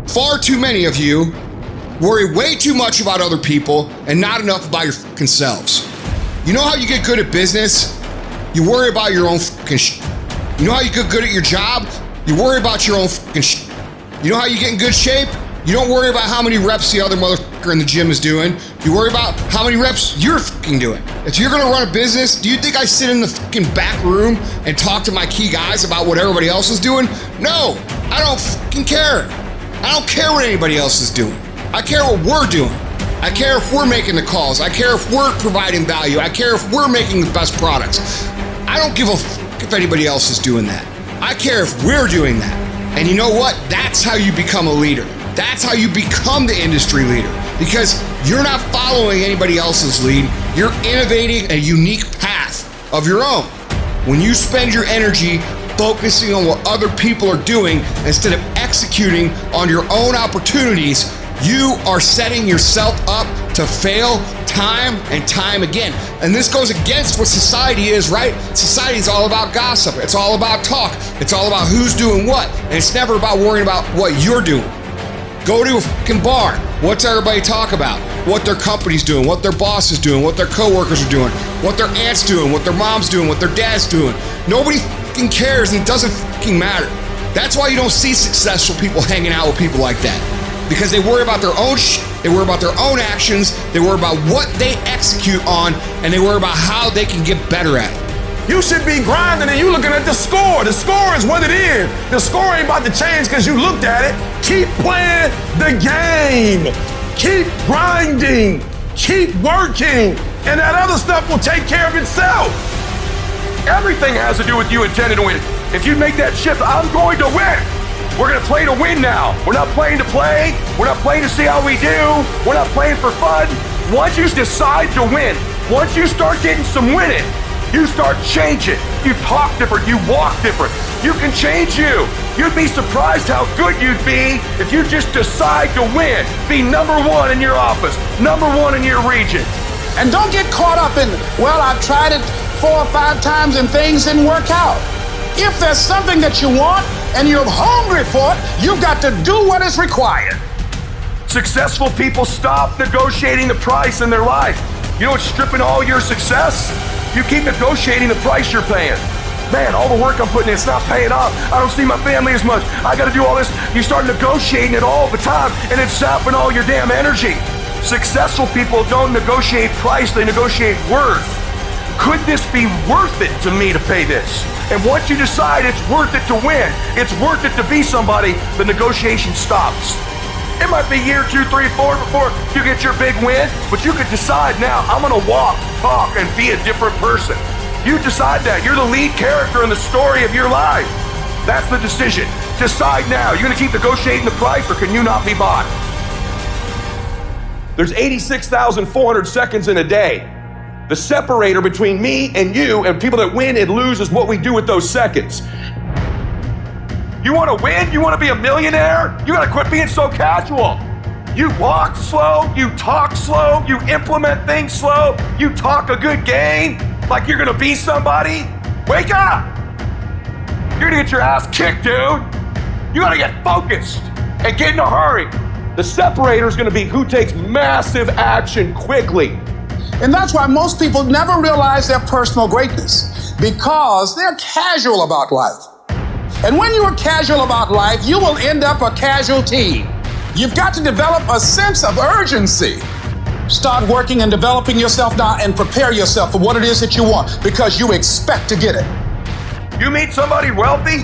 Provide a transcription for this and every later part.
Far too many of you worry way too much about other people and not enough about your fucking selves. You know how you get good at business? You worry about your own fucking shit. You know how you get good at your job? You worry about your own fucking shit. You know how you get in good shape? You don't worry about how many reps the other motherfucker in the gym is doing. You worry about how many reps you're fucking doing. If you're gonna run a business, do you think I sit in the fucking back room and talk to my key guys about what everybody else is doing? No, I don't fucking care. I don't care what anybody else is doing. I care what we're doing. I care if we're making the calls. I care if we're providing value. I care if we're making the best products. I don't give a fuck if anybody else is doing that. I care if we're doing that. And you know what? That's how you become a leader. That's how you become the industry leader, because you're not following anybody else's lead. You're innovating a unique path of your own. When you spend your energy focusing on what other people are doing instead of executing on your own opportunities, you are setting yourself up to fail time and time again. And this goes against what society is, right? Society is all about gossip. It's all about talk. It's all about who's doing what. And it's never about worrying about what you're doing. Go to a fucking bar. What's everybody talk about? What their company's doing, what their boss is doing, what their coworkers are doing, what their aunt's doing, what their mom's doing, what their dad's doing. Nobody fucking cares, and it doesn't fucking matter. That's why you don't see successful people hanging out with people like that. Because they worry about their own shit, they worry about their own actions, they worry about what they execute on, and they worry about how they can get better at it. You should be grinding and you looking at the score. The score is what it is. The score ain't about to change because you looked at it. Keep playing the game. Keep grinding. Keep working. And that other stuff will take care of itself. Everything has to do with you intending to win. If you make that shift, I'm going to win. We're going to play to win now. We're not playing to play. We're not playing to see how we do. We're not playing for fun. Once you decide to win, once you start getting some winning, you start changing. You talk different. You walk different. You can change you. You'd be surprised how good you'd be if you just decide to win. Be number one in your office, number one in your region. And don't get caught up in, well, I've tried it 4 or 5 times and things didn't work out. If there's something that you want and you're hungry for it, you've got to do what is required. Successful people stop negotiating the price in their life. You know what's stripping all your success? You keep negotiating the price you're paying. Man, all the work I'm putting in, it's not paying off. I don't see my family as much. I got to do all this. You start negotiating it all the time, and it's sapping all your damn energy. Successful people don't negotiate price, they negotiate worth. Could this be worth it to me to pay this? And once you decide it's worth it to win, it's worth it to be somebody, the negotiation stops. It might be year 2, 3, 4 before you get your big win, but you could decide now, I'm gonna walk, talk, and be a different person. You decide that. You're the lead character in the story of your life. That's the decision. Decide now. You're gonna keep negotiating the price, or can you not be bought? There's 86,400 seconds in a day. The separator between me and you and people that win and lose is what we do with those seconds. You want to win? You want to be a millionaire? You got to quit being so casual. You walk slow, you talk slow, you implement things slow, you talk a good game like you're going to be somebody. Wake up! You're going to get your ass kicked, dude. You got to get focused and get in a hurry. The separator is going to be who takes massive action quickly. And that's why most people never realize their personal greatness, because they're casual about life. And when you are casual about life, you will end up a casualty. You've got to develop a sense of urgency. Start working and developing yourself now and prepare yourself for what it is that you want, because you expect to get it. You meet somebody wealthy,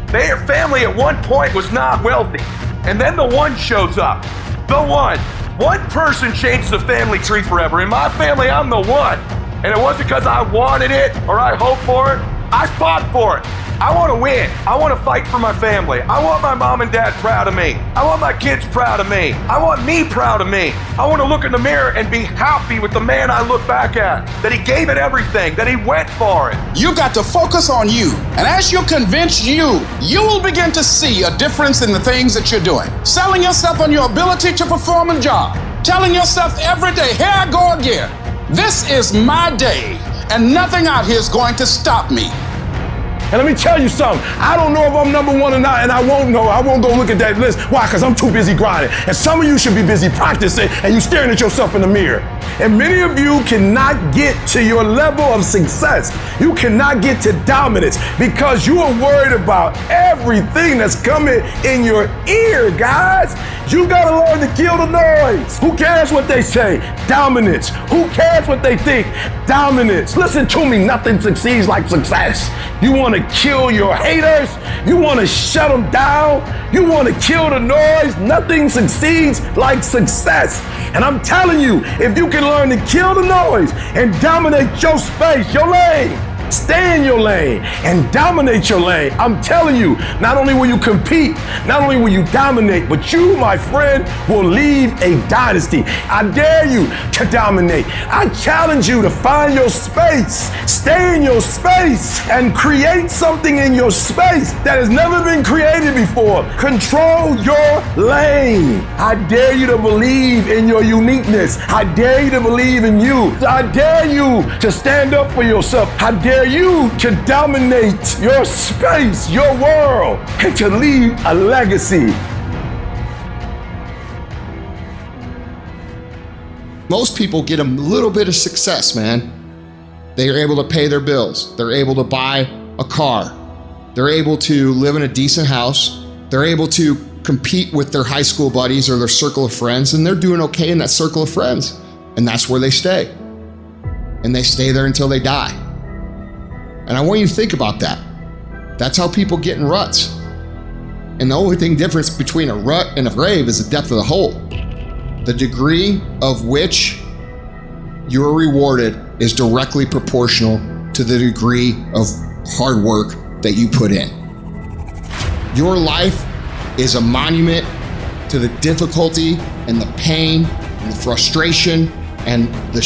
their family at one point was not wealthy. And then the one shows up. The one. One person changes the family tree forever. In my family, I'm the one. And it wasn't because I wanted it or I hoped for it. I fought for it. I want to win. I want to fight for my family. I want my mom and dad proud of me. I want my kids proud of me. I want me proud of me. I want to look in the mirror and be happy with the man I look back at, that he gave it everything, that he went for it. You've got to focus on you. And as you convince you will begin to see a difference in the things that you're doing. Selling yourself on your ability to perform a job. Telling yourself every day, here I go again. This is my day, and nothing out here is going to stop me. And let me tell you something. I don't know if I'm number one or not, and I won't know. I won't go look at that list. Why? Because I'm too busy grinding. And some of you should be busy practicing, and you staring at yourself in the mirror. And many of you cannot get to your level of success. You cannot get to dominance because you are worried about everything that's coming in your ear, guys. You gotta learn to kill the noise. Who cares what they say? Dominance. Who cares what they think? Dominance. Listen to me, nothing succeeds like success. You wanna kill your haters? You wanna shut them down? You wanna kill the noise? Nothing succeeds like success. And I'm telling you, if you can learn to kill the noise and dominate your space, your lane, stay in your lane and dominate your lane. I'm telling you, not only will you compete, not only will you dominate, but you, my friend, will leave a dynasty. I dare you to dominate. I challenge you to find your space, stay in your space, and create something in your space that has never been created before. Control your lane. I dare you to believe in your uniqueness. I dare you to believe in you. I dare you to stand up for yourself. I dare you to dominate your space, your world, and to leave a legacy. Most people get a little bit of success, man. They are able to pay their bills. They're able to buy a car. They're able to live in a decent house. They're able to compete with their high school buddies or their circle of friends, and they're doing okay in that circle of friends. And that's where they stay. And they stay there until they die. And I want you to think about that. That's how people get in ruts. And the only difference between a rut and a grave is the depth of the hole. The degree of which you're rewarded is directly proportional to the degree of hard work that you put in. Your life is a monument to the difficulty and the pain and the frustration and the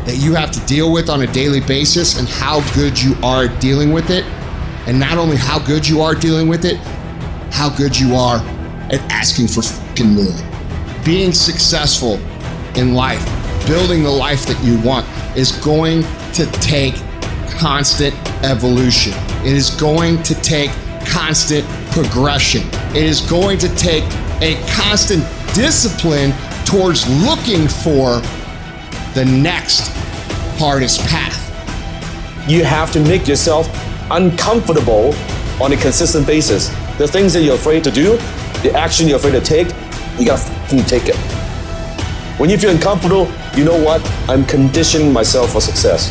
that you have to deal with on a daily basis, and how good you are dealing with it. And not only how good you are dealing with it, how good you are at asking for fucking more. Being successful in life, building the life that you want, is going to take constant evolution. It is going to take constant progression. It is going to take a constant discipline towards looking for the next hardest path. You have to make yourself uncomfortable on a consistent basis. The things that you're afraid to do, the action you're afraid to take, you gotta fucking take it. When you feel uncomfortable, you know what? I'm conditioning myself for success.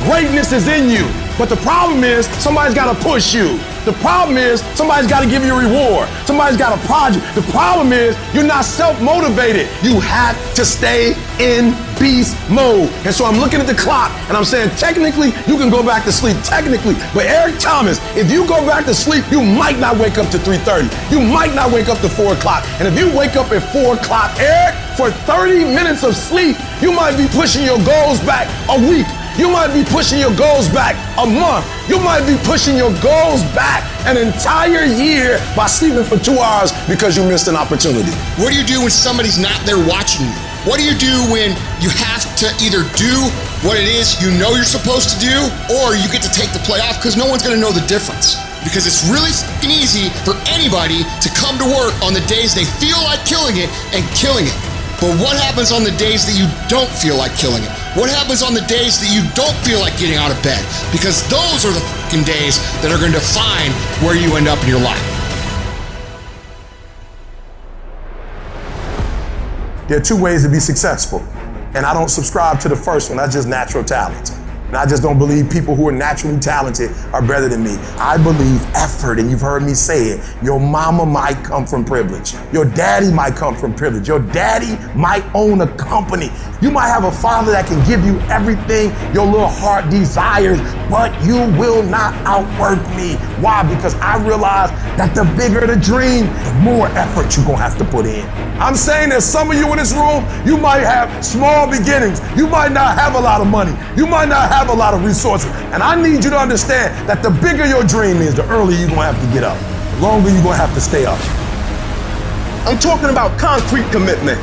Greatness is in you, but the problem is somebody's gotta push you. The problem is somebody's gotta give you a reward. Somebody's got a project. The problem is you're not self-motivated. You have to stay in beast mode. And so I'm looking at the clock and I'm saying, technically, you can go back to sleep, technically. But Eric Thomas, if you go back to sleep, you might not wake up to 3:30. You might not wake up to 4 o'clock. And if you wake up at 4 o'clock, Eric, for 30 minutes of sleep, you might be pushing your goals back a week. You might be pushing your goals back a month. You might be pushing your goals back an entire year by sleeping for 2 hours because you missed an opportunity. What do you do when somebody's not there watching you? What do you do when you have to either do what it is you know you're supposed to do, or you get to take the play off because no one's gonna know the difference? Because it's really fucking easy for anybody to come to work on the days they feel like killing it and killing it. But what happens on the days that you don't feel like killing it? What happens on the days that you don't feel like getting out of bed? Because those are the fucking days that are going to define where you end up in your life. There are 2 ways to be successful, and I don't subscribe to the first one. That's just natural talent. And I just don't believe people who are naturally talented are better than me. I believe effort, and you've heard me say it. Your mama might come from privilege. Your daddy might come from privilege. Your daddy might own a company. You might have a father that can give you everything your little heart desires, but you will not outwork me. Why? Because I realize that the bigger the dream, the more effort you're gonna have to put in. I'm saying that some of you in this room, you might have small beginnings. You might not have a lot of money. You might not have a lot of resources. And I need you to understand that the bigger your dream is, the earlier you're gonna have to get up. The longer you're gonna have to stay up. I'm talking about concrete commitment.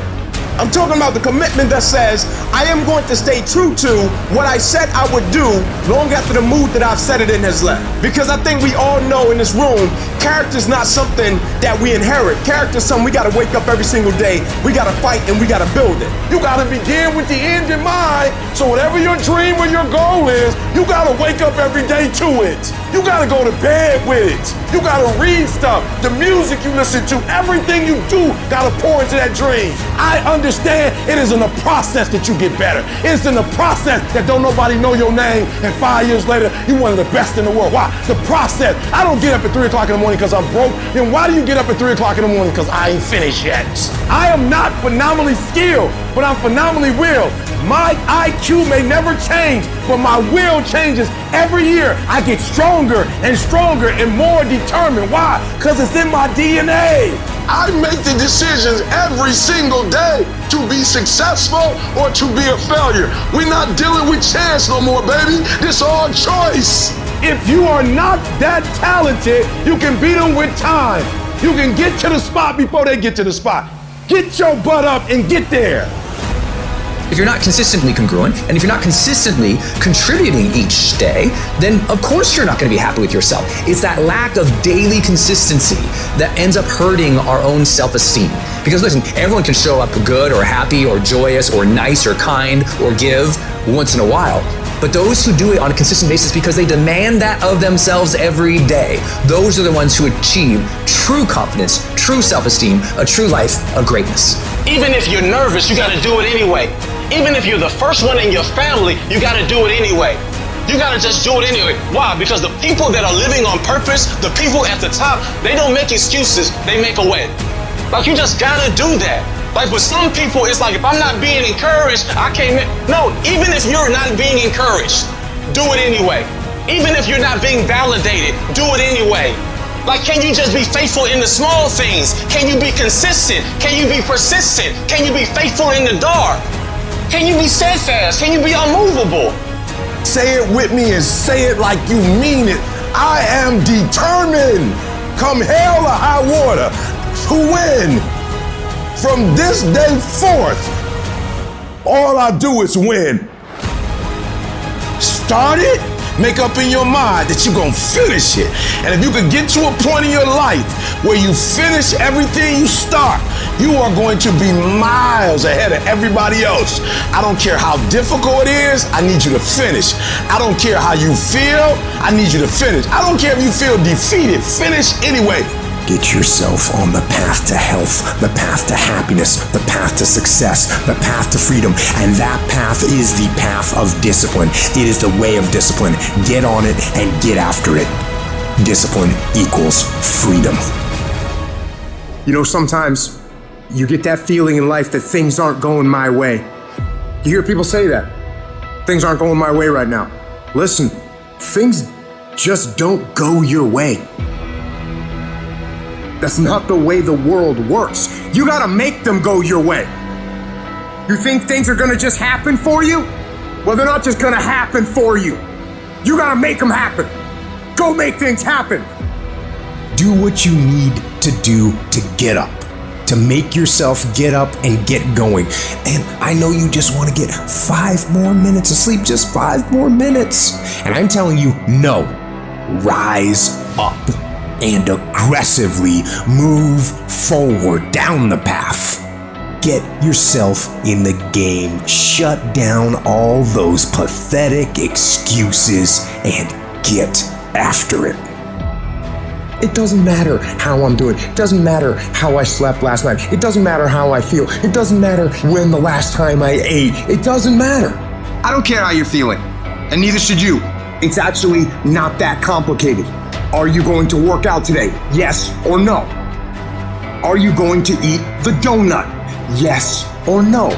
I'm talking about the commitment that says, I am going to stay true to what I said I would do long after the mood that I've said it in has left. Because I think we all know in this room, character's not something that we inherit. Character's something we gotta wake up every single day, we gotta fight and we gotta build it. You gotta begin with the end in mind, so whatever your dream or your goal is, you gotta wake up every day to it. You gotta go to bed with it. You gotta read stuff, the music you listen to, everything you do gotta pour into that dream. I understand it is in the process that you get better. It's in the process that don't nobody know your name and 5 years later, you're one of the best in the world. Why? The process. I don't get up at 3 o'clock in the morning because I'm broke. Then why do you get up at 3 o'clock in the morning? Because I ain't finished yet. I am not phenomenally skilled, but I'm phenomenally willed. My IQ may never change, but my will changes every year. I get stronger and stronger and more determined. Why? Because it's in my DNA. I make the decisions every single day to be successful or to be a failure. We're not dealing with chance no more, baby. This all choice. If you are not that talented, you can beat them with time. You can get to the spot before they get to the spot. Get your butt up and get there. If you're not consistently congruent, and if you're not consistently contributing each day, then of course you're not going to be happy with yourself. It's that lack of daily consistency that ends up hurting our own self-esteem. Because listen, everyone can show up good or happy or joyous or nice or kind or give once in a while. But those who do it on a consistent basis because they demand that of themselves every day, those are the ones who achieve true confidence, true self-esteem, a true life of greatness. Even if you're nervous, you gotta do it anyway. Even if you're the first one in your family, you gotta do it anyway. You gotta just do it anyway. Why? Because the people that are living on purpose, the people at the top, they don't make excuses, they make a way. Like, you just gotta do that. Like, with some people, it's like, if I'm not being encouraged, I can't. No, even if you're not being encouraged, do it anyway. Even if you're not being validated, do it anyway. Like, can you just be faithful in the small things? Can you be consistent? Can you be persistent? Can you be faithful in the dark? Can you be steadfast? Can you be unmovable? Say it with me and say it like you mean it. I am determined, come hell or high water, to win. From this day forth, all I do is win. Start it, make up in your mind that you're gonna finish it. And if you could get to a point in your life where you finish everything you start, you are going to be miles ahead of everybody else. I don't care how difficult it is, I need you to finish. I don't care how you feel, I need you to finish. I don't care if you feel defeated, finish anyway. Get yourself on the path to health, the path to happiness, the path to success, the path to freedom. And that path is the path of discipline. It is the way of discipline. Get on it and get after it. Discipline equals freedom. You know, sometimes you get that feeling in life that things aren't going my way. You hear people say that. Things aren't going my way right now. Listen, things just don't go your way. That's not the way the world works. You gotta make them go your way. You think things are gonna just happen for you? Well, they're not just gonna happen for you. You gotta make them happen. Go make things happen. Do what you need to do to get up, to make yourself get up and get going. And I know you just wanna get 5 more minutes of sleep, just 5 more minutes. And I'm telling you, no, rise up and aggressively move forward down the path. Get yourself in the game. Shut down all those pathetic excuses and get after it. It doesn't matter how I'm doing. It doesn't matter how I slept last night. It doesn't matter how I feel. It doesn't matter when the last time I ate. It doesn't matter. I don't care how you're feeling, and neither should you. It's actually not that complicated. Are you going to work out today? Yes or no? Are you going to eat the donut? Yes or no?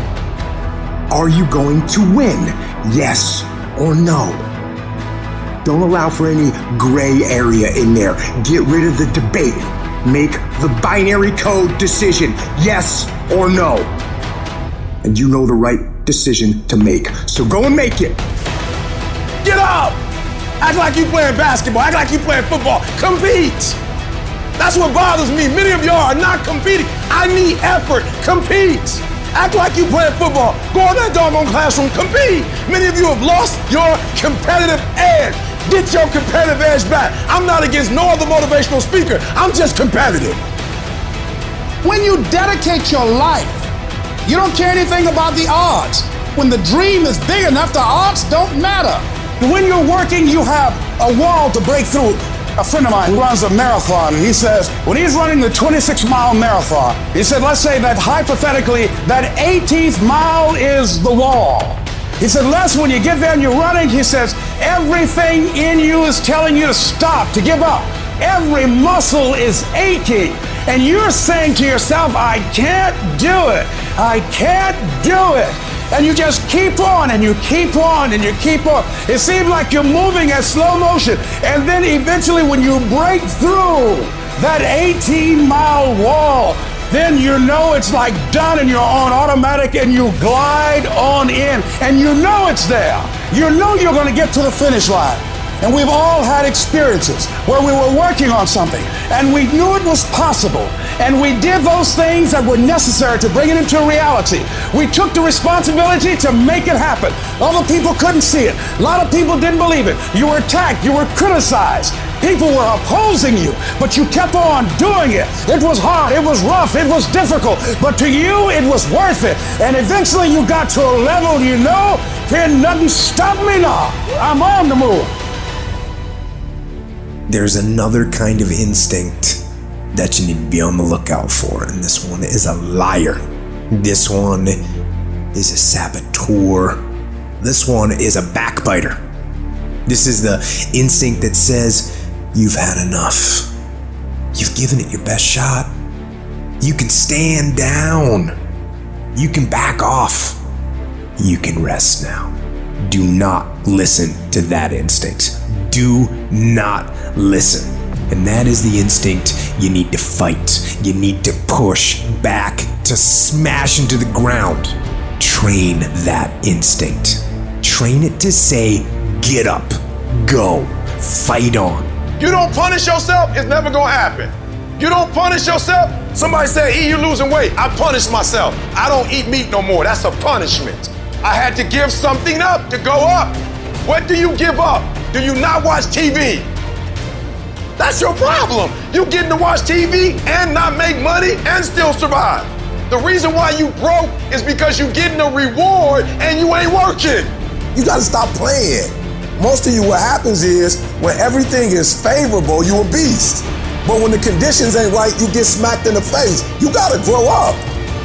Are you going to win? Yes or no? Don't allow for any gray area in there. Get rid of the debate. Make the binary code decision, yes or no. And you know the right decision to make. So go and make it. Get up! Act like you playing basketball, act like you playing football. Compete! That's what bothers me. Many of y'all are not competing. I need effort. Compete! Act like you playing football. Go in that doggone classroom, compete. Many of you have lost your competitive edge. Get your competitive edge back. I'm not against no other motivational speaker. I'm just competitive. When you dedicate your life, you don't care anything about the odds. When the dream is big enough, the odds don't matter. When you're working, you have a wall to break through. A friend of mine runs a marathon, and he says, when he's running the 26-mile marathon, he said, let's say that hypothetically, that 18th mile is the wall. He said, Les, when you get there and you're running, he says, everything in you is telling you to stop, to give up. Every muscle is aching. And you're saying to yourself, I can't do it. I can't do it. And you just keep on and you keep on and you keep on. It seems like you're moving at slow motion. And then eventually when you break through that 18-mile wall, then you know it's like done and you're on automatic and you glide on in and you know it's there. You know you're going to get to the finish line. And we've all had experiences where we were working on something and we knew it was possible. And we did those things that were necessary to bring it into reality. We took the responsibility to make it happen. Other people couldn't see it. A lot of people didn't believe it. You were attacked. You were criticized. People were opposing you, but you kept on doing it. It was hard. It was rough. It was difficult. But to you, it was worth it. And eventually you got to a level, you know, can nothing stop me now. I'm on the move. There's another kind of instinct that you need to be on the lookout for, and this one is a liar. This one is a saboteur. This one is a backbiter. This is the instinct that says, you've had enough. You've given it your best shot. You can stand down. You can back off. You can rest now. Do not listen to that instinct. Do not listen. And that is the instinct you need to fight. You need to push back, to smash into the ground. Train that instinct. Train it to say, get up, go, fight on. You don't punish yourself, it's never gonna happen. You don't punish yourself. Somebody said, E, you losing weight. I punish myself. I don't eat meat no more. That's a punishment. I had to give something up to go up. What do you give up? Do you not watch TV? That's your problem. You getting to watch TV and not make money and still survive. The reason why you broke is because you getting a reward and you ain't working. You gotta stop playing. Most of you, what happens is when everything is favorable, you a beast. But when the conditions ain't right, you get smacked in the face. You gotta grow up.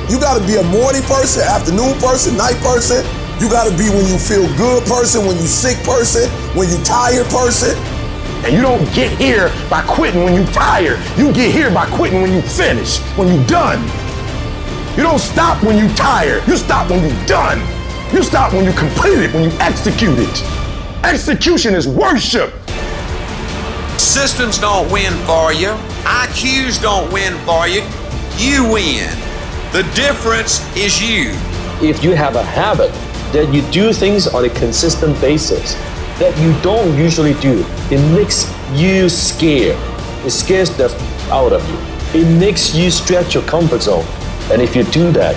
You gotta be a morning person, afternoon person, night person. You gotta be when you feel good person, when you sick person, when you tired person. And you don't get here by quitting when you tired. You get here by quitting when you finish, when you done. You don't stop when you tired. You stop when you done. You stop when you complete it, when you execute it. Execution is worship. Systems don't win for you. IQs don't win for you. You win. The difference is you. If you have a habit that you do things on a consistent basis that you don't usually do, it makes you scared. It scares the out of you. It makes you stretch your comfort zone. And if you do that,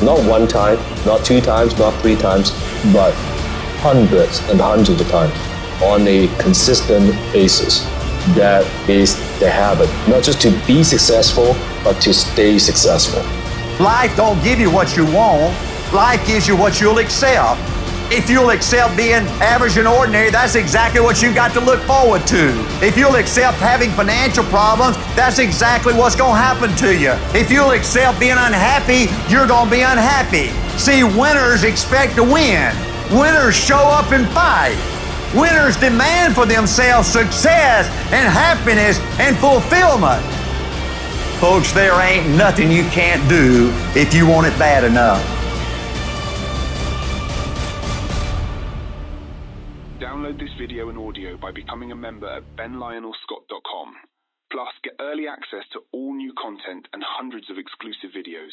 not one time, not two times, not three times, but hundreds and hundreds of times on a consistent basis, that is the habit. Not just to be successful, but to stay successful. Life don't give you what you want. Life gives you what you'll accept. If you'll accept being average and ordinary, that's exactly what you got to look forward to. If you'll accept having financial problems, that's exactly what's going to happen to you. If you'll accept being unhappy, you're going to be unhappy. See, winners expect to win. Winners show up and fight. Winners demand for themselves success and happiness and fulfillment. Folks, there ain't nothing you can't do if you want it bad enough. Download this video and audio by becoming a member at benlionelscott.com. Plus, get early access to all new content and hundreds of exclusive videos.